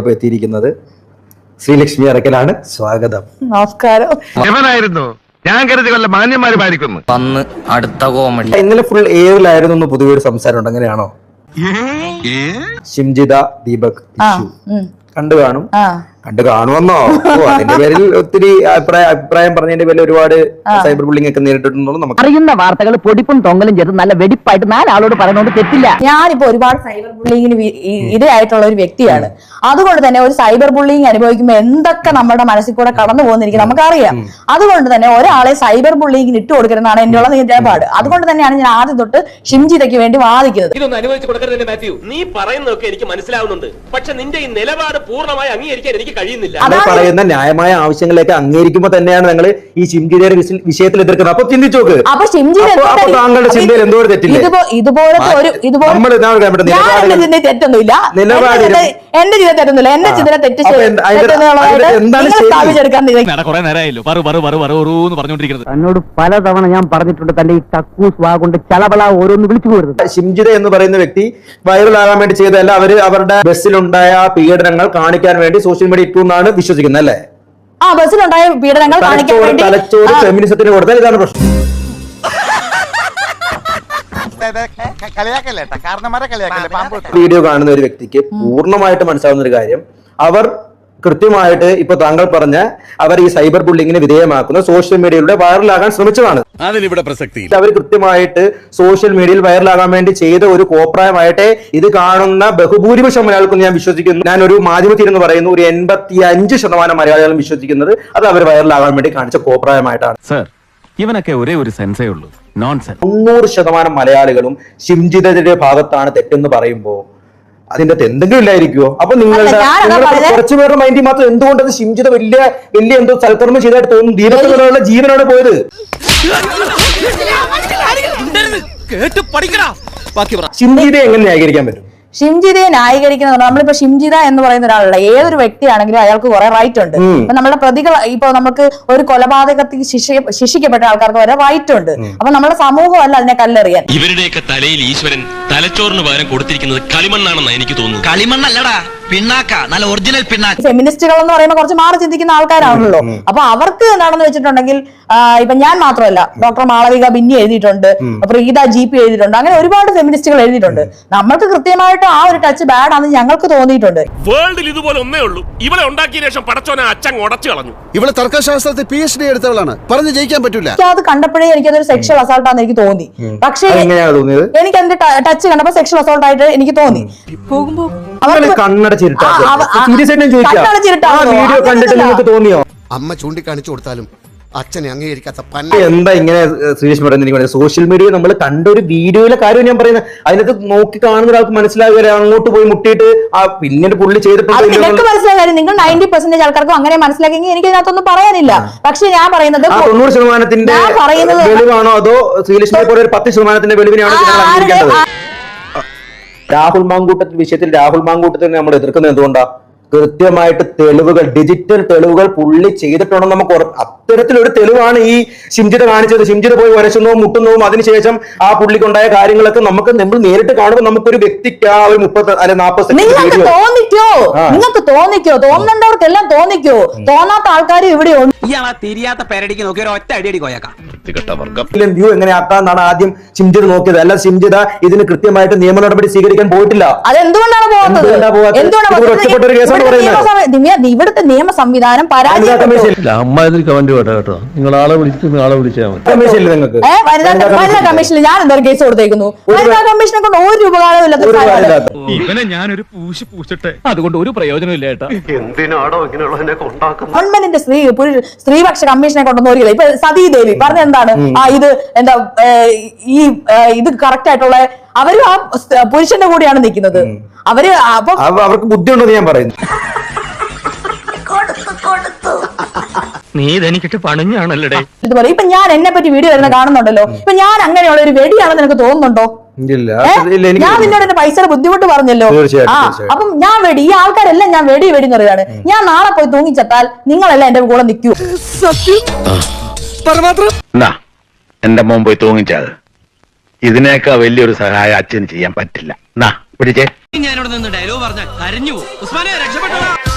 എത്തിയിരിക്കുന്നത് ശ്രീലക്ഷ്മി അറക്കലാണ്. സ്വാഗതം. നമസ്കാരം. ഞാൻ കരുതി കൊല്ല മാന്യന്മാരുമായിരിക്കുന്നു. അടുത്ത കോമഡി. ഇന്നലെ ഫുൾ എയറിലായിരുന്നു പൊതുവെ ഒരു സംസാരം ഉണ്ട്, അങ്ങനെയാണോ? ഷിംജിത ദീപക് കണ്ടു കാണും. കണ്ടു കാണുമെന്നോ? അതിന്റെ പേരിൽ ഒത്തിരി അഭിപ്രായം പറഞ്ഞതിന്റെ പേരിൽ ഒരുപാട് സൈബർ ബുള്ളിംഗ് ഒക്കെ നേരിട്ടിട്ടുണ്ടോ? നമുക്ക് അറിയുന്ന വാർത്തകൾ പൊടിപ്പും തൊങ്ങലും ചെയ്ത് നല്ല വെടിപ്പായിട്ട് നാലാളോട് പറയുന്നോണ്ട് തെറ്റില്ല. ഞാനിപ്പോ ഒരുപാട് സൈബർ ബുള്ളിങ്ങിന് ഇരയായിട്ടുള്ള ഒരു വ്യക്തിയാണ്. അതുകൊണ്ട് തന്നെ ഒരു സൈബർ ബുള്ളിങ് അനുഭവിക്കുമ്പോൾ എന്തൊക്കെ നമ്മുടെ മനസ്സിൽ കൂടെ കടന്നു പോകുന്നിരിക്കും നമുക്കറിയാം. അതുകൊണ്ട് തന്നെ ഒരാളെ സൈബർ ബുള്ളിങ്ങിന് ഇട്ട് കൊടുക്കരുതെന്നാണ് എന്റെ ഉള്ള നിലപാട്. അതുകൊണ്ട് തന്നെയാണ് ഞാൻ ആദ്യം തൊട്ട് ഷിംജിതയ്ക്ക് വേണ്ടി വാദിക്കുന്നത്. ഇതൊന്നും അനുവദിച്ചു കൊടുക്കരുത് മാത്യു. നീ പറയുന്നതൊക്കെ എനിക്ക് മനസ്സിലാവുന്നുണ്ട്, പക്ഷെ നിന്റെ ഈ നിലപാട് പൂർണ്ണമായി അംഗീകരിക്കാൻ എനിക്ക് കഴിയുന്നില്ല. പറയുന്ന ന്യായമായ ആവശ്യങ്ങളൊക്കെ അംഗീകരിക്കുമ്പോൾ തന്നെയാണ് നിങ്ങൾ ഈ ഷിംജിതയുടെ വിഷയത്തിൽ എതിർക്കുന്നത്. അപ്പൊ ചിന്തിച്ചു നോക്ക്, അപ്പൊ താങ്കളുടെ ചിന്തയിൽ എന്തോ തെറ്റില്ല. ഇതുപോലത്തെ തെറ്റൊന്നുമില്ല. എന്റെ ജീവിതം തെറ്റൊന്നുമില്ല. എന്റെ ചിന്ത തെറ്റ് സ്ഥാപിച്ചെടുക്കാൻ എന്നോട് പലതവണ ഞാൻ പറഞ്ഞിട്ടുണ്ട്, തന്റെ ഈ കക്കൂസ് വാ കൊണ്ട് ചളബള ഓരോന്ന് വിളിച്ചു പോരുത്. ഷിംജിത എന്ന് പറയുന്ന വ്യക്തി വൈറലാകാൻ വേണ്ടി ചെയ്തതല്ല, അവരുടെ ബസ്സിലുണ്ടായ പീഡനങ്ങൾ കാണിക്കാൻ വേണ്ടി സോഷ്യൽ മീഡിയ ഇട്ടു എന്നാണ് വിശ്വസിക്കുന്നത് അല്ലേ? ആ ബസ്സിലുണ്ടായ പീഡനങ്ങൾ കാണിക്കാൻ വേണ്ടി തലച്ചോറ് ഫെമിനിസത്തിന് കൊടുത്താൽ ഇതാണ് പ്രശ്നം. വീഡിയോ കാണുന്ന ഒരു വ്യക്തിക്ക് പൂർണ്ണമായിട്ട് മനസ്സിലാവുന്ന ഒരു കാര്യം, അവർ കൃത്യമായിട്ട് ഇപ്പൊ താങ്കൾ പറഞ്ഞ അവർ ഈ സൈബർ ബുള്ളിങ്ങിന് വിധേയമാക്കുന്ന സോഷ്യൽ മീഡിയയിലൂടെ വൈറലാകാൻ ശ്രമിച്ചതാണ്. അതിനിവിടെ പ്രസക്തി. അവർ കൃത്യമായിട്ട് സോഷ്യൽ മീഡിയയിൽ വൈറലാകാൻ വേണ്ടി ചെയ്ത ഒരു കോപ്രായമായിട്ട് ഇത് കാണുന്ന ബഹുഭൂരിപക്ഷം മലയാളികളും ഞാൻ വിശ്വസിക്കുന്നു. ഞാൻ ഒരു മാധ്യമത്തിൽ എന്ന് പറയുന്നു, ഒരു 85% മലയാളികളും വിശ്വസിക്കുന്നത് അത് അവർ വൈറലാകാൻ വേണ്ടി കാണിച്ച കോപ്രായമായിട്ടാണ്. സർ, ഇവനൊക്കെ ഒരേ ഒരു സെൻസേ ഉള്ളൂ, നോൺസെൻസ്. 90% മലയാളികളും ഷിംജിതയുടെ ഭാഗത്താണ് തെറ്റെന്ന് പറയുമ്പോൾ അതിന്റെ എന്തെങ്കിലും ഇല്ലായിരിക്കുമോ? അപ്പൊ നിങ്ങളുടെ കുറച്ചു പേരുടെ മൈൻഡിൽ മാത്രം എന്തുകൊണ്ടത് ഷിംജിത വലിയ എന്തോ സൽക്കർമ്മം ചെയ്തായിട്ട് തോന്നുന്നു. ദീപത്തിലുള്ള ജീവനോടെ പോയത്. ഷിംജിതയെ എങ്ങനെ ന്യായീകരിക്കാൻ പറ്റും? ഷിംജിതയെ ന്യായീകരിക്കുന്നത് നമ്മളിപ്പോ ഷിംജിത എന്ന് പറയുന്ന ഒരാളുടെ ഏതൊരു വ്യക്തിയാണെങ്കിലും അയാൾക്ക് കുറെ റൈറ്റ് ഉണ്ട്. ഇപ്പൊ നമ്മുടെ പ്രതികൾ, ഇപ്പൊ നമുക്ക് ഒരു കൊലപാതകത്തിൽ ശിക്ഷിക്കപ്പെട്ട ആൾക്കാർക്ക് വരെ റൈറ്റ് ഉണ്ട്. അപ്പൊ നമ്മുടെ സമൂഹമല്ല അതിനെ കല്ലെറിയാൻ. ഇവരുടെയൊക്കെ തലയിൽ ഈശ്വരൻ തലച്ചോറിന് പകരം കൊടുത്തിരിക്കുന്നത് കളിമണ്ണാണെന്നാണ് എനിക്ക് തോന്നുന്നു. കളിമണ്ണല്ലടാ, പിണ്ണാക്ക, നല്ല ഒറിജിനൽ പിണ്ണാക്ക. ഫെമിനിസ്റ്റുകൾ എന്ന് പറയുമ്പോൾ കുറച്ച് മാറി ചിന്തിക്കുന്ന ആൾക്കാരാണല്ലോ. അപ്പൊ അവർക്ക് എന്താണെന്ന് വെച്ചിട്ടുണ്ടെങ്കിൽ ഇപ്പൊ ഞാൻ മാത്രമല്ല, ഡോക്ടർ മാളവിക ബിന്നി എഴുതിയിട്ടുണ്ട്, പ്രീത GP എഴുതിയിട്ടുണ്ട്, അങ്ങനെ ഒരുപാട് ഫെമിനിസ്റ്റുകൾ എഴുതിയിട്ടുണ്ട്. നമ്മൾക്ക് കൃത്യമായിട്ട് ആ ഒരു ടച്ച് ബാഡ് ആണെന്ന് ഞങ്ങൾക്ക് തോന്നിയിട്ടുണ്ട്. വേൾഡിൽ ഇതുപോലെ ഒന്നേ ഉള്ളൂ. ഇവളെ ഉണ്ടാക്കിയ ശേഷം പടച്ചോനെ അച്ഛൻ ഉടച്ചു കളഞ്ഞു. ഇവളെ തർക്കശാസ്ത്രത്തിൽ PhD എടുത്തവളാണ്, പറഞ്ഞു ജയിക്കാൻ പറ്റില്ല. അത് കണ്ടപ്പോഴേ എനിക്കതൊരു സെക്ഷൽ അസോൾട്ട് ആണെന്ന് എനിക്ക് തോന്നി. പക്ഷേ എനിക്ക് അതിന്റെ ടച്ച് കണ്ടപ്പോ സെക്ഷൽ അസോൾട്ട് ആയിട്ട് എനിക്ക് തോന്നി. അമ്മ ചൂണ്ടിക്കാണിച്ചു കൊടുത്താലും അച്ഛനെ അംഗീകരിക്കാത്ത എന്താ ഇങ്ങനെ ശ്രീലക്ഷ്മി പറയുന്നത്? സോഷ്യൽ മീഡിയ നമ്മൾ കണ്ട ഒരു വീഡിയോയിലെ കാര്യം ഞാൻ പറയുന്നത്, അതിനകത്ത് നോക്കി കാണുന്ന ഒരാൾക്ക് മനസ്സിലാകുക, അങ്ങോട്ട് പോയി മുട്ടിയിട്ട് ആ പിന്നീട് പുള്ളി ചെയ്തിട്ടുണ്ട്. നിങ്ങൾക്ക് മനസ്സിലാകാൻ നിങ്ങൾ 90% ആൾക്കാർക്കും അങ്ങനെ മനസ്സിലാക്കിയെങ്കിൽ എനിക്ക് ഇതിനകത്തൊന്നും പറയാനില്ല. പക്ഷെ ഞാൻ പറയുന്നത് 90% വെളിവാണോ അതോ ശ്രീലക്ഷ്മിയെ പോലെ ഒരു 10% വെളിവിനാണോ അംഗീകരിക്കേണ്ടത്? രാഹുൽ മാങ്കൂട്ടത്തിന്റെ വിഷയത്തിൽ രാഹുൽ മാങ്കൂട്ടത്തിനെ നമ്മൾ എതിർക്കുന്നത് എന്തുകൊണ്ടാ? കൃത്യമായിട്ട് തെളിവുകൾ, ഡിജിറ്റൽ തെളിവുകൾ പുള്ളി ചെയ്തിട്ടുണ്ടെന്ന് നമുക്ക് അത്തരത്തിലൊരു തെളിവാണ് ഈ ഷിംജിത കാണിച്ചത്. ഷിംജിത പോയി വരച്ചുന്നതും മുട്ടുന്നതും അതിനുശേഷം ആ പുള്ളിക്കുണ്ടായ കാര്യങ്ങളൊക്കെ നമ്മൾ നേരിട്ട് കാണുമ്പോൾ നമുക്കൊരു വ്യക്തിക്ക് ആ ഒരു 30 അല്ലെ 40 നിങ്ങൾക്ക് തോന്നിക്കോ, തോന്നേണ്ടവർക്കെല്ലാം തോന്നിക്കോ, തോന്നാത്ത ആൾക്കാരും ഇവിടെ ഉണ്ട്. തിരിയാത്ത പേരടിക്ക് നോക്കി ഒരു ഒറ്റ അടിയടി കോയക്കാം. വ്യൂ എങ്ങനെ ആക്കാന്നാണ് ആദ്യം ഷിംജിത നോക്കിയത്. അല്ല, ഷിംജിത ഇതിന് കൃത്യമായിട്ട് നിയമ നടപടി സ്വീകരിക്കാൻ പോയിട്ടില്ല. അതെന്തുകൊണ്ടാണ് പോകുന്നത്? ഒറ്റപ്പെട്ടൊരു കേസാണ് പറയുന്നത്. ഇവിടുത്തെ നിയമ സംവിധാനം പരാജയപ്പെട്ടു. വനിതാ കമ്മീഷനിൽ ഞാൻ എന്തൊരു കേസ് കൊടുത്തേക്കുന്നു. വനിതാ കമ്മീഷനെ കൊണ്ട് ഒരു ഉപകാരമില്ല. ഇവനെ ഞാനൊരു പൂശി പൂശട്ടെ, അതുകൊണ്ട് ഒരു പ്രയോജനമില്ല ഏട്ടാ. എന്തിനാണോ ഇങ്ങനെയുള്ളതിനെ കൊണ്ടാക്കുന്നത്? ഗവൺമെന്റിന്റെ സ്ത്രീപക്ഷ കമ്മീഷനെ കൊണ്ടൊന്നും ഒരു ഇപ്പൊ സതീദേവി പറഞ്ഞെന്താണ് ഇത് എന്താ ഇത് കറക്റ്റ് ആയിട്ടുള്ള അവരും ആ പുരുഷന്റെ കൂടെയാണ് നിൽക്കുന്നത്. അവര് അവർക്ക് ബുദ്ധിയുണ്ടെന്ന് ഞാൻ പറയുന്നു. നീ ഇതെനിക്കിട്ട് പണിഞ്ഞാണല്ലേ ഇതുപോലെ ഇപ്പൊ ഞാൻ എന്നെ പറ്റി വീഡിയോ വരുന്ന കാണുന്നുണ്ടല്ലോ. ഇപ്പൊ ഞാൻ അങ്ങനെയുള്ള ഒരു വെടിയാണെന്ന് നിനക്ക് തോന്നുന്നുണ്ടോ? ഞാൻ നിന്നോട് എന്റെ പൈസയുടെ ബുദ്ധിമുട്ട് പറഞ്ഞല്ലോ. അപ്പം ഞാൻ വെടി, ഈ ആൾക്കാരെല്ലാം ഞാൻ വെടി എന്ന് പറയാണ്. ഞാൻ നാളെ പോയി തൂങ്ങിച്ചെത്താൽ നിങ്ങളെല്ലാം എന്റെ കൂടെ നിൽക്കൂ. എന്റെ മോൻ പോയി തൂങ്ങിച്ചാൽ ഇതിനേക്കാൾ വലിയൊരു സഹായം അച്ഛന് ചെയ്യാൻ പറ്റില്ല. പിടിച്ചേ ഞാനിവിടെ നിന്ന് ഡയലോഗ് പറഞ്ഞ കരഞ്ഞു പോകും. ഉസ്മാനെ രക്ഷപ്പെട്ടോ.